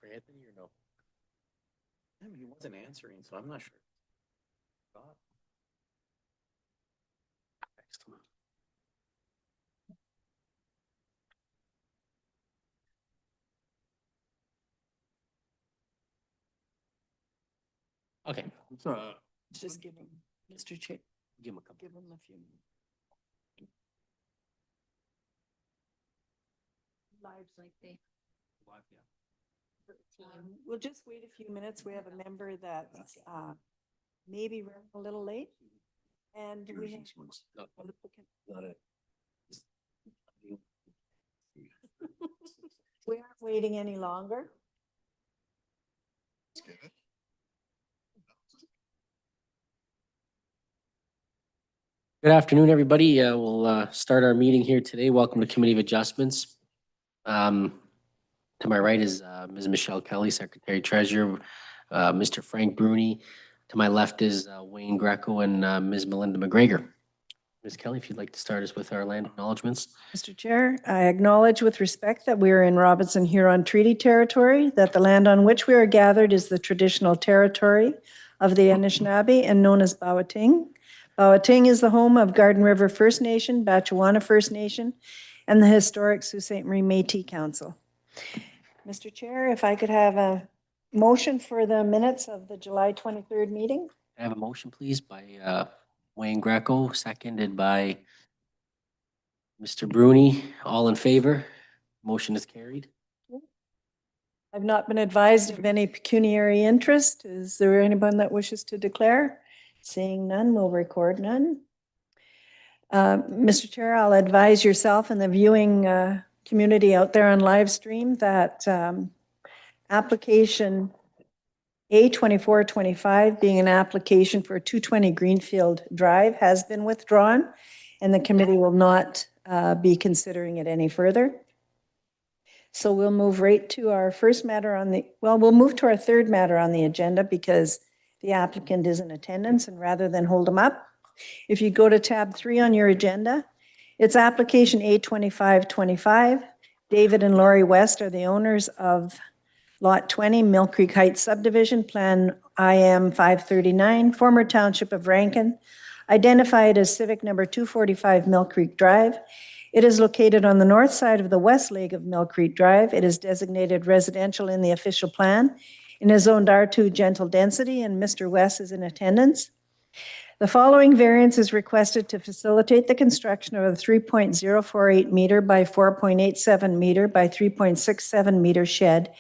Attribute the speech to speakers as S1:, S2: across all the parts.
S1: for Anthony or no? I mean, he wasn't answering, so I'm not sure. Text him. Okay, so
S2: Just give him, Mr. Chair,
S1: give him a couple.
S2: give him a few.
S3: Lives like they.
S1: Live, yeah.
S2: We'll just wait a few minutes. We have a member that's maybe running a little late. And we have.
S1: Not a.
S2: We aren't waiting any longer.
S1: Good afternoon, everybody. We'll start our meeting here today. Welcome to Committee of Adjustments. To my right is Ms. Michelle Kelly, Secretary Treasurer, Mr. Frank Bruni. To my left is Wayne Greco and Ms. Melinda McGregor. Ms. Kelly, if you'd like to start us with our land acknowledgements.
S2: Mr. Chair, I acknowledge with respect that we are in Robinson Huron Treaty Territory, that the land on which we are gathered is the traditional territory of the Anishinaabe and known as Bawating. Bawating is the home of Garden River First Nation, Batchewana First Nation, and the historic Sault Ste. Marie Métis Council. Mr. Chair, if I could have a motion for the minutes of the July 23rd meeting.
S1: I have a motion, please, by Wayne Greco, seconded by Mr. Bruni. All in favor? Motion is carried.
S2: I've not been advised of any pecuniary interest. Is there anyone that wishes to declare? Seeing none, we'll record none. Mr. Chair, I'll advise yourself and the viewing community out there on live stream that application A2425, being an application for 220 Greenfield Drive, has been withdrawn, and the committee will not be considering it any further. So we'll move right to our first matter on the, well, we'll move to our third matter on the agenda because the applicant is in attendance, and rather than hold them up, if you go to tab 3 on your agenda, it's application A2525. David and Lori West are the owners of Lot 20, Mill Creek Heights subdivision, Plan IM 539, former Township of Rankin, identified as Civic number 245 Mill Creek Drive. It is located on the north side of the west leg of Mill Creek Drive. It is designated residential in the official plan and is zoned R2 gentle density, and Mr. West is in attendance. The following variance is requested to facilitate the construction of a 3.048 meter by 4.87 meter by 3.67 meter shed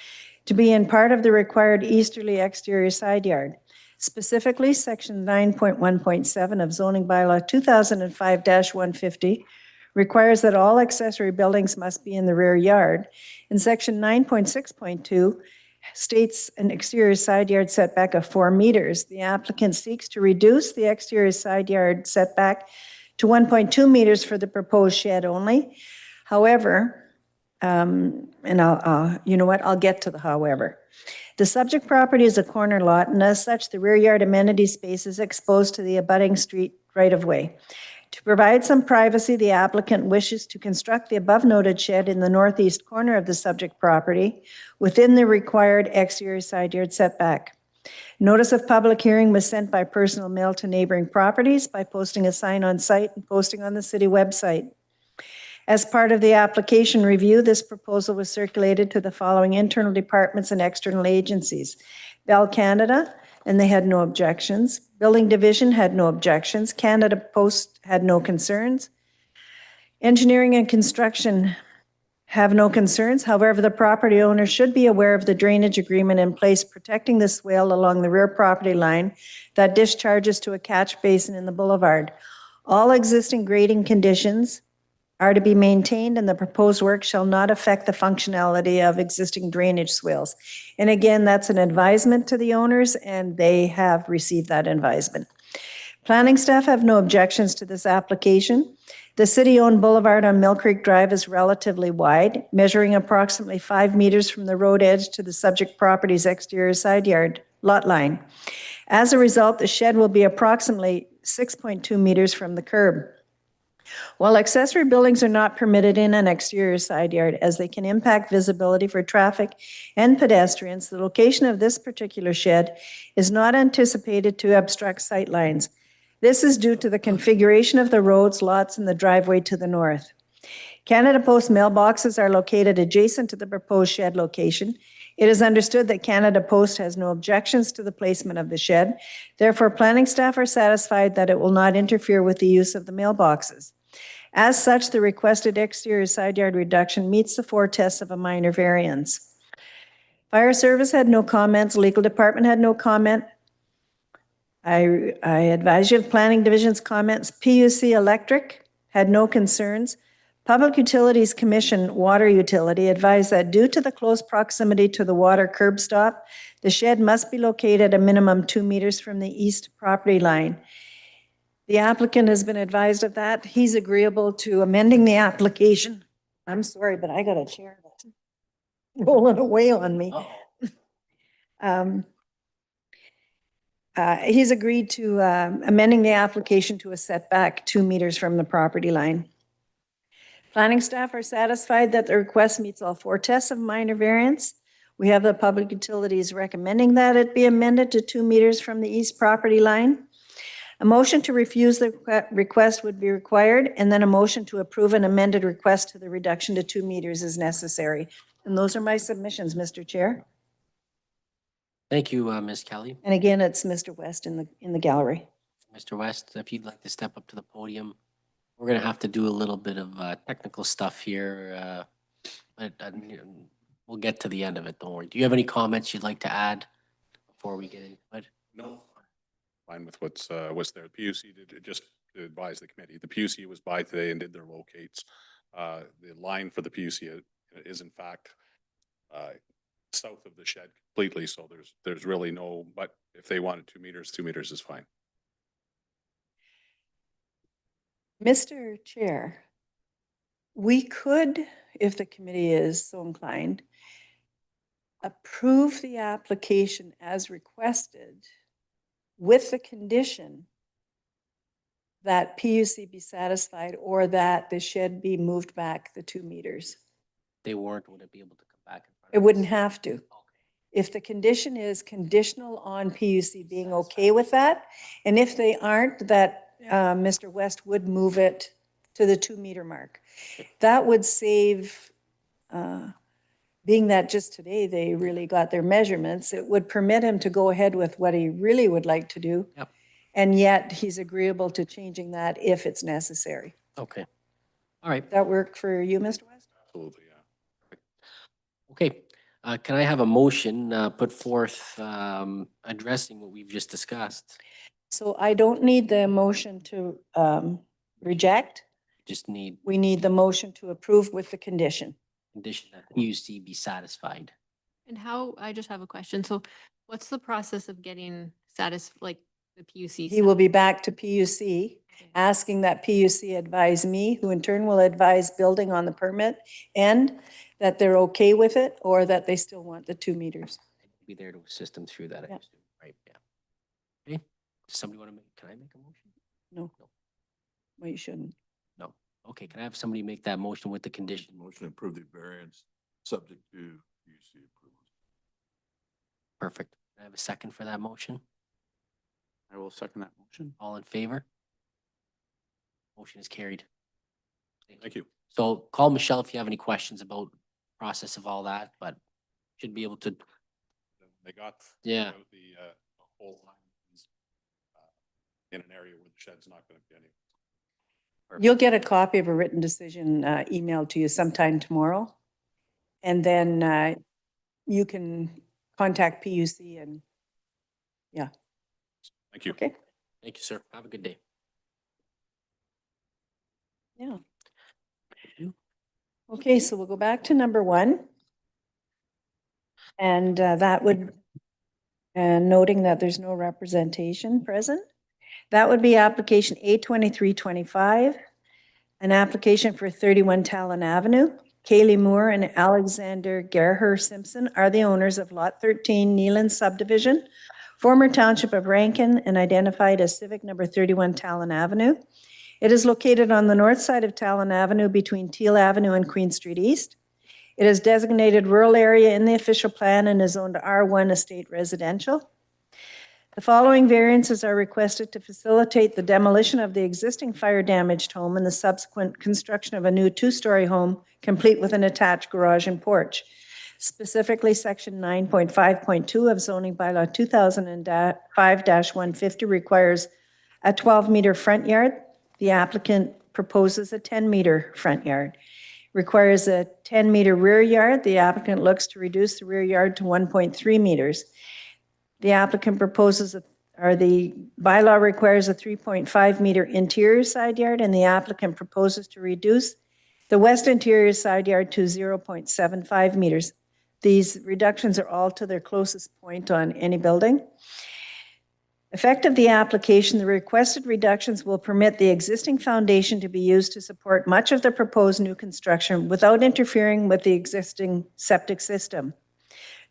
S2: to be in part of the required easterly exterior side yard. Specifically, section 9.1.7 of zoning bylaw 2005-150 requires that all accessory buildings must be in the rear yard, and section 9.6.2 states an exterior side yard setback of 4 meters. The applicant seeks to reduce the exterior side yard setback to 1.2 meters for the proposed shed only. However, and you know what, I'll get to the however. The subject property is a corner lot, and as such, the rear yard amenity space is exposed to the abutting street right-of-way. To provide some privacy, the applicant wishes to construct the above-noted shed in the northeast corner of the subject property within the required exterior side yard setback. Notice of public hearing was sent by personal mail to neighboring properties by posting a sign on site and posting on the city website. As part of the application review, this proposal was circulated to the following internal departments and external agencies: Bell Canada, and they had no objections. Building Division had no objections. Canada Post had no concerns. Engineering and Construction have no concerns. However, the property owner should be aware of the drainage agreement in place protecting the swale along the rear property line that discharges to a catch basin in the boulevard. All existing grading conditions are to be maintained, and the proposed work shall not affect the functionality of existing drainage swales. And again, that's an advisement to the owners, and they have received that advisement. Planning staff have no objections to this application. The city-owned boulevard on Mill Creek Drive is relatively wide, measuring approximately 5 meters from the road edge to the subject property's exterior side yard lot line. As a result, the shed will be approximately 6.2 meters from the curb. While accessory buildings are not permitted in an exterior side yard as they can impact visibility for traffic and pedestrians, the location of this particular shed is not anticipated to obstruct sight lines. This is due to the configuration of the roads, lots, and the driveway to the north. Canada Post mailboxes are located adjacent to the proposed shed location. It is understood that Canada Post has no objections to the placement of the shed. Therefore, planning staff are satisfied that it will not interfere with the use of the mailboxes. As such, the requested exterior side yard reduction meets the 4 tests of a minor variance. Fire service had no comments. Legal department had no comment. I advise you of planning division's comments. PUC Electric had no concerns. Public Utilities Commission Water Utility advised that due to the close proximity to the water curb stop, the shed must be located a minimum 2 meters from the east property line. The applicant has been advised of that. He's agreeable to amending the application. I'm sorry, but I got a chair that's rolling away on me. He's agreed to amending the application to a setback 2 meters from the property line. Planning staff are satisfied that the request meets all 4 tests of minor variance. We have the Public Utilities recommending that it be amended to 2 meters from the east property line. A motion to refuse the request would be required, and then a motion to approve an amended request to the reduction to 2 meters is necessary. And those are my submissions, Mr. Chair.
S1: Thank you, Ms. Kelly.
S2: And again, it's Mr. West in the gallery.
S1: Mr. West, if you'd like to step up to the podium, we're going to have to do a little bit of technical stuff here, but we'll get to the end of it, don't worry. Do you have any comments you'd like to add before we get into it?
S4: No. Fine with what's there. The PUC did just to advise the committee. The PUC was by today and did their locates. The line for the PUC is in fact south of the shed completely, so there's really no, but if they wanted 2 meters, 2 meters is fine.
S2: Mr. Chair, we could, if the committee is so inclined, approve the application as requested with the condition that PUC be satisfied or that the shed be moved back the 2 meters.
S1: They weren't, would it be able to come back in front of
S2: It
S1: us?
S2: wouldn't have to.
S1: Okay.
S2: If the condition is conditional on PUC being okay with that, and if they aren't, that Mr. West would move it to the 2 meter mark. That would save, being that just today they really got their measurements, it would permit him to go ahead with what he really would like to do.
S1: Yep.
S2: And yet he's agreeable to changing that if it's necessary.
S1: Okay. All right.
S2: That work for you, Mr. West?
S4: Absolutely, yeah.
S1: Okay. Can I have a motion put forth addressing what we've just discussed?
S2: So I don't need the motion to reject.
S1: Just need
S2: We need the motion to approve with the condition.
S1: condition that PUC be satisfied.
S3: And how, I just have a question. So what's the process of getting like the PUC?
S2: He will be back to PUC, asking that PUC advise me, who in turn will advise building on the permit, and that they're okay with it, or that they still want the 2 meters.
S1: Be there to assist them through that. I
S2: Yeah.
S1: assume, right? Yeah. Okay. Does somebody want to make, can I make a motion?
S2: No.
S1: No.
S2: Well, you shouldn't.
S1: No. Okay. Can I have somebody make that motion with the condition?
S5: Motion to approve the variance, subject to PUC approval.
S1: Perfect. Can I have a second for that motion?
S4: I will second that motion.
S1: All in favor? Motion is carried.
S4: Thank you.
S1: So call Michelle if you have any questions about the process of all that, but should be able to,
S4: They got
S1: yeah.
S4: the whole line is, in an area where the shed's not going to be any.
S2: You'll get a copy of a written decision emailed to you sometime tomorrow. And then you can contact PUC and,
S4: Thank you.
S2: okay?
S1: Thank you, sir. Have a good day.
S2: Yeah. Okay, so we'll go back to number 1. And that would, and noting that there's no representation present, that would be application A2325, an application for 31 Talon Avenue. Kaylee Moore and Alexander Gerher Simpson are the owners of Lot 13 Neelan subdivision, former township of Rankin, and identified as civic number 31 Talon Avenue. It is located on the north side of Talon Avenue between Teal Avenue and Queen Street East. It is designated rural area in the official plan and is zoned R1 estate residential. The following variances are requested to facilitate the demolition of the existing fire-damaged home and the subsequent construction of a new two-story home, complete with an attached garage and porch. Specifically, Section 9.5.2 of zoning bylaw 2005-150 requires a 12-meter front yard. The applicant proposes a 10-meter front yard. Requires a 10-meter rear yard. The applicant looks to reduce the rear yard to 1.3 meters. The applicant proposes, the bylaw requires a 3.5-meter interior side yard, and the applicant proposes to reduce the west interior side yard to 0.75 meters. These reductions are all to their closest point on any building. Effective the application, the requested reductions will permit the existing foundation to be used to support much of the proposed new construction without interfering with the existing septic system.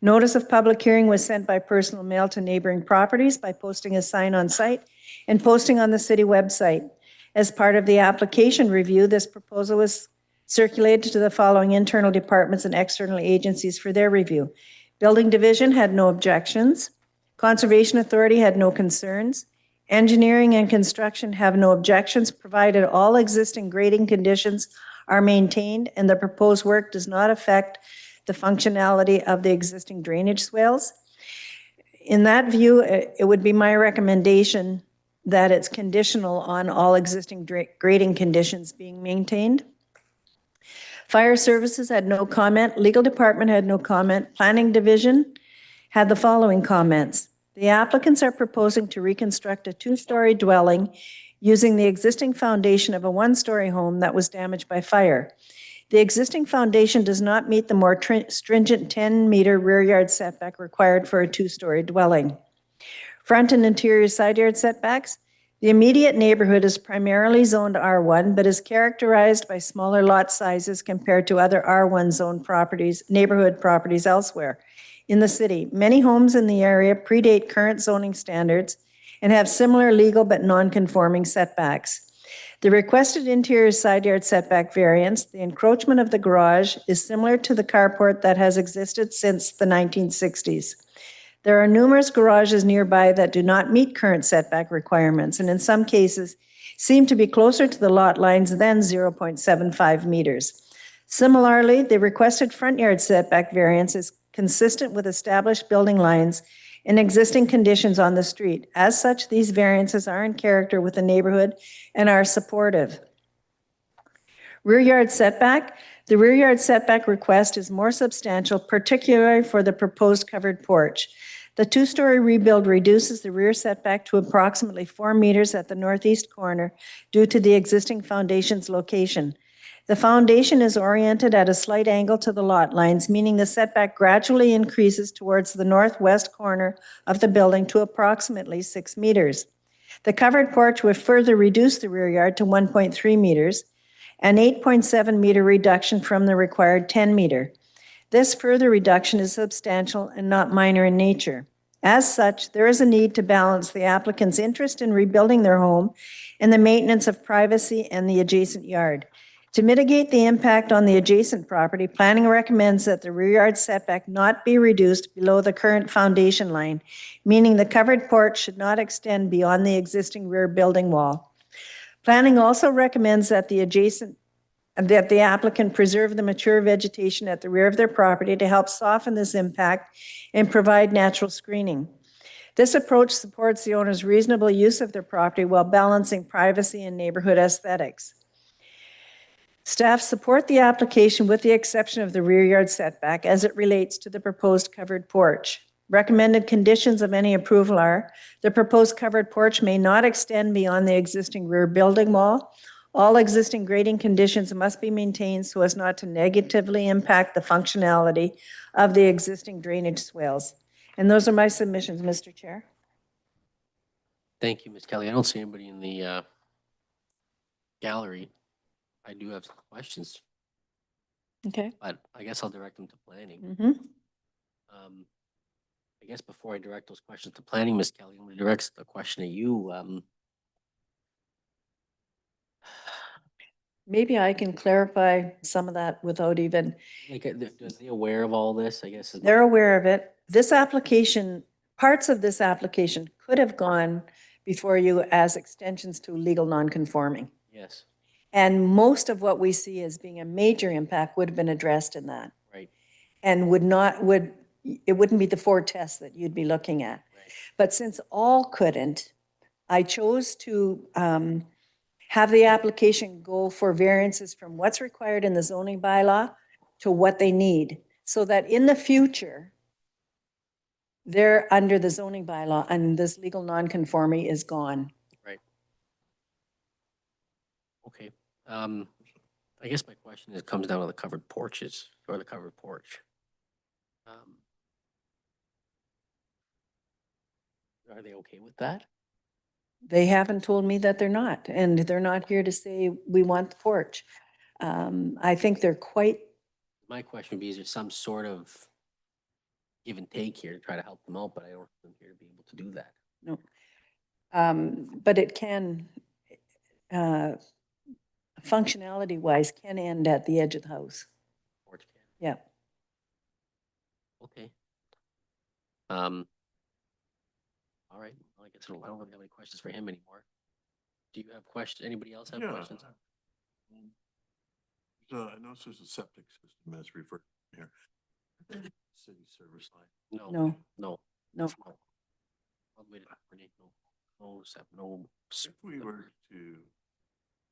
S2: Notice of public hearing was sent by personal mail to neighboring properties by posting a sign on site and posting on the city website. As part of the application review, this proposal was circulated to the following internal departments and external agencies for their review. Building Division had no objections. Conservation Authority had no concerns. Engineering and Construction have no objections, provided all existing grading conditions are maintained and the proposed work does not affect the functionality of the existing drainage swales. In that view, it would be my recommendation that it's conditional on all existing grading conditions being maintained. Fire Services had no comment. Legal Department had no comment. Planning Division had the following comments. The applicants are proposing to reconstruct a two-story dwelling using the existing foundation of a one-story home that was damaged by fire. The existing foundation does not meet the more stringent 10-meter rear yard setback required for a two-story dwelling. Front and interior side yard setbacks. The immediate neighborhood is primarily zoned R1, but is characterized by smaller lot sizes compared to other R1 zone properties, neighborhood properties elsewhere in the city. Many homes in the area predate current zoning standards and have similar legal but non-conforming setbacks. The requested interior side yard setback variance, the encroachment of the garage, is similar to the carport that has existed since the 1960s. There are numerous garages nearby that do not meet current setback requirements, and in some cases seem to be closer to the lot lines than 0.75 meters. Similarly, the requested front yard setback variance is consistent with established building lines and existing conditions on the street. As such, these variances are in character with the neighborhood and are supportive. Rear yard setback. The rear yard setback request is more substantial, particularly for the proposed covered porch. The two-story rebuild reduces the rear setback to approximately 4 meters at the northeast corner due to the existing foundation's location. The foundation is oriented at a slight angle to the lot lines, meaning the setback gradually increases towards the northwest corner of the building to approximately 6 meters. The covered porch would further reduce the rear yard to 1.3 meters, an 8.7 meter reduction from the required 10 meter. This further reduction is substantial and not minor in nature. As such, there is a need to balance the applicant's interest in rebuilding their home and the maintenance of privacy and the adjacent yard. To mitigate the impact on the adjacent property, planning recommends that the rear yard setback not be reduced below the current foundation line, meaning the covered porch should not extend beyond the existing rear building wall. Planning also recommends that the applicant preserve the mature vegetation at the rear of their property to help soften this impact and provide natural screening. This approach supports the owner's reasonable use of their property while balancing privacy and neighborhood aesthetics. Staff support the application with the exception of the rear yard setback as it relates to the proposed covered porch. Recommended conditions of any approval are: the proposed covered porch may not extend beyond the existing rear building wall. All existing grading conditions must be maintained so as not to negatively impact the functionality of the existing drainage swales. And those are my submissions, Mr. Chair.
S1: Thank you, Ms. Kelly. I don't see anybody in the gallery. I do have some questions,
S2: Okay.
S1: but I guess I'll direct them to planning. I guess before I direct those questions to planning, Ms. Kelly, I'm going to direct the question at you.
S2: Maybe I can clarify some of that without even,
S1: Like, are they aware of all this, I guess? is my-
S2: they're aware of it. This application, parts of this application could have gone before you as extensions to legal non-conforming.
S1: Yes,
S2: And most of what we see as being a major impact would have been addressed in that.
S1: right,
S2: And it wouldn't be the 4 tests that you'd be looking at.
S1: right.
S2: But since all couldn't, I chose to have the application go for variances from what's required in the zoning bylaw to what they need, so that in the future, they're under the zoning bylaw and this legal nonconformity is gone.
S1: Okay. I guess my question is, comes down to the covered porches or the covered porch. Are they okay with that?
S2: They haven't told me that they're not, and they're not here to say, we want the porch. I think they're quite,
S1: My question would be, is there some sort of give and take here to try to help them out, but I don't think I'm here to be able to do that.
S2: no. But it can, functionality wise, can end at the edge of the house.
S1: Porch can.
S2: Yeah.
S1: Okay. All right. Well, I guess I don't really have any questions for him anymore. Do you have questions? Anybody else have
S5: Yeah.
S1: questions?
S5: So I noticed there's a septic system as referred to here. City service line.
S1: No.
S2: No.
S1: No.
S2: No.
S1: All the way to Coordinate, no. No.
S5: If we were to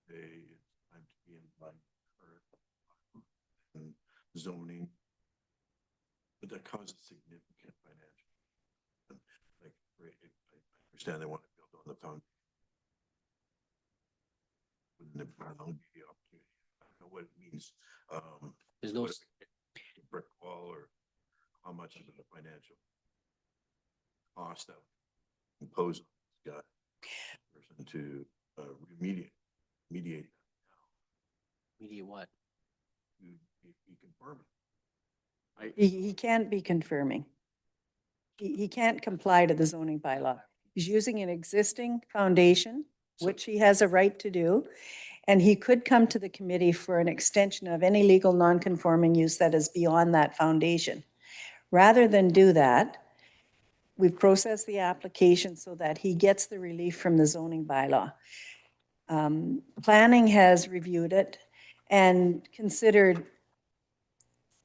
S5: say it's time to be in line for zoning, but that causes significant financial. Like, I understand they want to build on the foundation. Wouldn't it be the opportunity? I don't know what it means.
S1: There's no,
S5: what it- Brick wall, or how much of a financial cost that would impose on this guy person to mediate
S1: media what?
S5: to be confirming.
S2: He can't be confirming. He can't comply to the zoning bylaw. He's using an existing foundation, which he has a right to do. And he could come to the committee for an extension of any legal non-conforming use that is beyond that foundation. Rather than do that, we've processed the application so that he gets the relief from the zoning bylaw. Planning has reviewed it and considered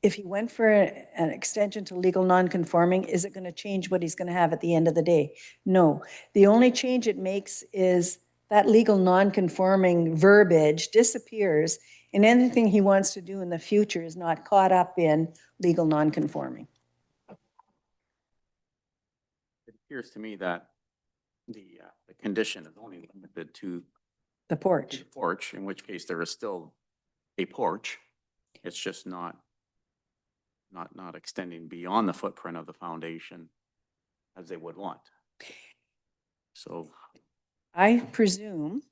S2: if he went for an extension to legal non-conforming, is it going to change what he's going to have at the end of the day? No. The only change it makes is that legal non-conforming verbiage disappears, and anything he wants to do in the future is not caught up in legal non-conforming.
S6: It appears to me that the condition is only limited to
S2: The
S6: the
S2: porch.
S6: porch, in which case there is still a porch. It's just not extending beyond the footprint of the foundation as they would want. So
S2: I presume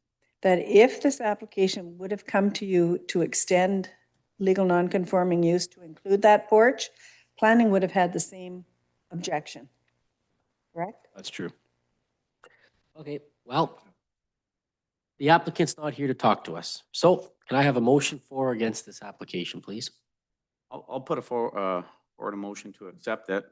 S2: that if this application would have come to you to extend legal non-conforming use to include that porch, planning would have had the same objection. Correct?
S1: That's true. Okay, well, the applicant's not here to talk to us. So can I have a motion for or against this application, please?
S6: I'll put forward a motion to accept it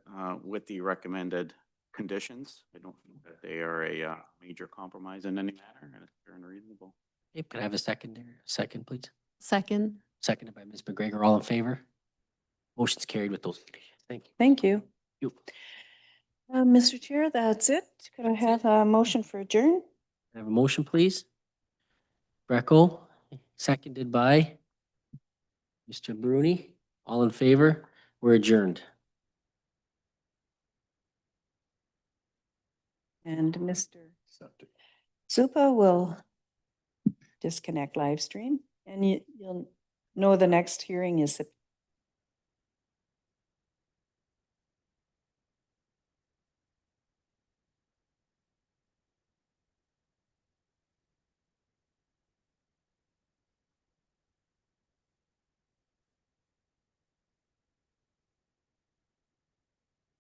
S6: with the recommended conditions. I don't think that they are a major compromise in any manner, and it's fair and reasonable.
S1: Okay, can I have a second, please?
S3: Second.
S1: Seconded by Ms. McGregor. All in favor? Motion's carried with those conditions. Thank you.
S2: Thank you.
S1: You.
S2: Mr. Chair, that's it. Could I have a motion for adjourn?
S1: Can I have a motion, please? Greco, seconded by Mr. Bruni. All in favor? We're adjourned.
S2: And Mr.
S5: Septic.
S2: Supa will disconnect live stream, and you'll know the next hearing is September